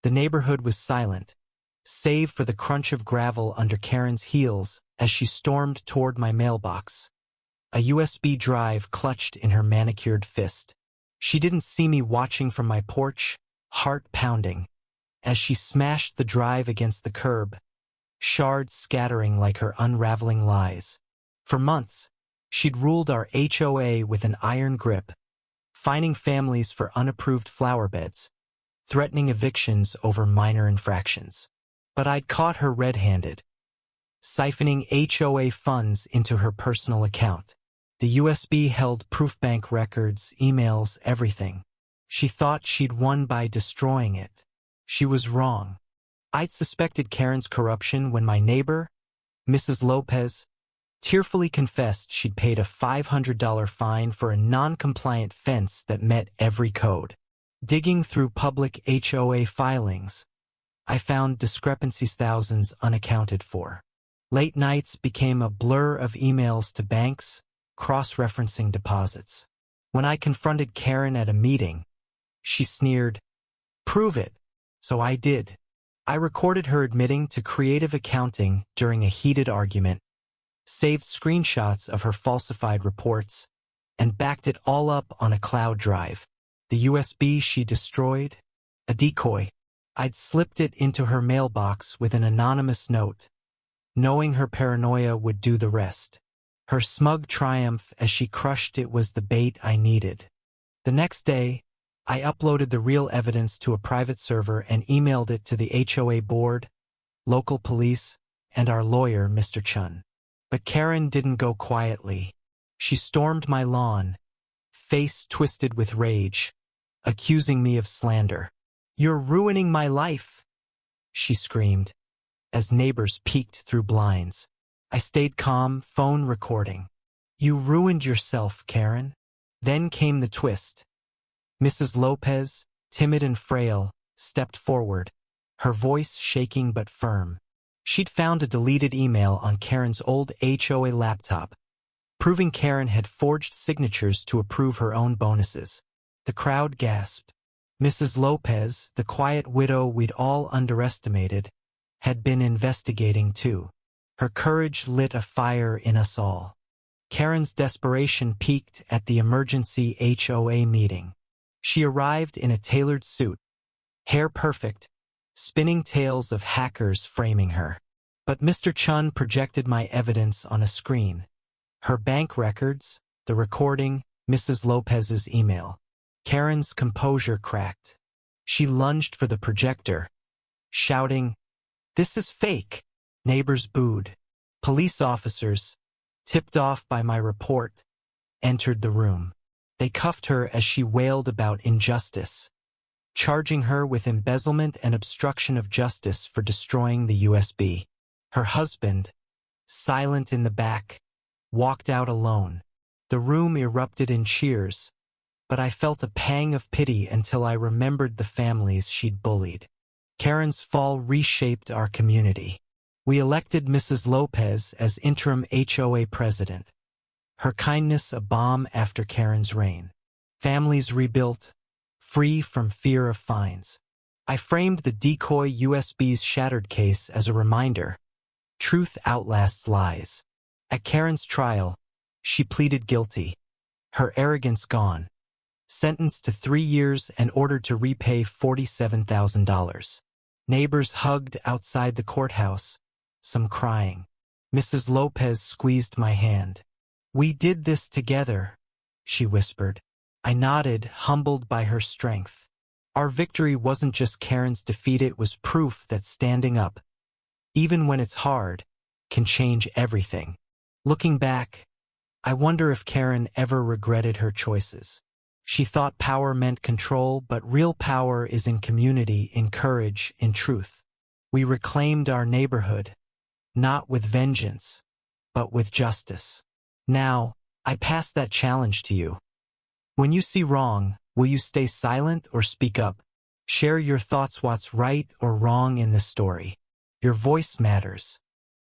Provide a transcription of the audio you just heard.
The neighborhood was silent, save for the crunch of gravel under Karen's heels as she stormed toward my mailbox, a USB drive clutched in her manicured fist. She didn't see me watching from my porch, heart pounding, as she smashed the drive against the curb, shards scattering like her unraveling lies. For months, she'd ruled our HOA with an iron grip, fining families for unapproved flower beds, threatening evictions over minor infractions. But I'd caught her red-handed, siphoning HOA funds into her personal account. The USB held proof bank records, emails, everything. She thought she'd won by destroying it. She was wrong. I'd suspected Karen's corruption when my neighbor, Mrs. Lopez, tearfully confessed she'd paid a $500 fine for a non-compliant fence that met every code. Digging through public HOA filings, I found discrepancies thousands unaccounted for. Late nights became a blur of emails to banks, cross-referencing deposits. When I confronted Karen at a meeting, she sneered, "Prove it." So I did. I recorded her admitting to creative accounting during a heated argument, saved screenshots of her falsified reports, and backed it all up on a cloud drive. The USB she destroyed? A decoy. I'd slipped it into her mailbox with an anonymous note, knowing her paranoia would do the rest. Her smug triumph as she crushed it was the bait I needed. The next day, I uploaded the real evidence to a private server and emailed it to the HOA board, local police, and our lawyer, Mr. Chun. But Karen didn't go quietly. She stormed my lawn, face twisted with rage, accusing me of slander. "You're ruining my life," she screamed, as neighbors peeked through blinds. I stayed calm, phone recording. "You ruined yourself, Karen." Then came the twist. Mrs. Lopez, timid and frail, stepped forward, her voice shaking but firm. She'd found a deleted email on Karen's old HOA laptop, proving Karen had forged signatures to approve her own bonuses. The crowd gasped. Mrs. Lopez, the quiet widow we'd all underestimated, had been investigating too. Her courage lit a fire in us all. Karen's desperation peaked at the emergency HOA meeting. She arrived in a tailored suit, hair perfect, spinning tales of hackers framing her. But Mr. Chun projected my evidence on a screen. Her bank records, the recording, Mrs. Lopez's email. Karen's composure cracked. She lunged for the projector, shouting, "This is fake!" Neighbors booed. Police officers, tipped off by my report, entered the room. They cuffed her as she wailed about injustice, charging her with embezzlement and obstruction of justice for destroying the USB. Her husband, silent in the back, walked out alone. The room erupted in cheers, but I felt a pang of pity until I remembered the families she'd bullied. Karen's fall reshaped our community. We elected Mrs. Lopez as interim HOA president, her kindness a balm after Karen's reign. Families rebuilt, free from fear of fines. I framed the decoy USB's shattered case as a reminder. Truth outlasts lies. At Karen's trial, she pleaded guilty, her arrogance gone, sentenced to 3 years and ordered to repay $47,000. Neighbors hugged outside the courthouse, some crying. Mrs. Lopez squeezed my hand. "We did this together," she whispered. I nodded, humbled by her strength. Our victory wasn't just Karen's defeat, it was proof that standing up, even when it's hard, can change everything. Looking back, I wonder if Karen ever regretted her choices. She thought power meant control, but real power is in community, in courage, in truth. We reclaimed our neighborhood, not with vengeance, but with justice. Now, I pass that challenge to you. When you see wrong, will you stay silent or speak up? Share your thoughts, what's right or wrong in this story. Your voice matters.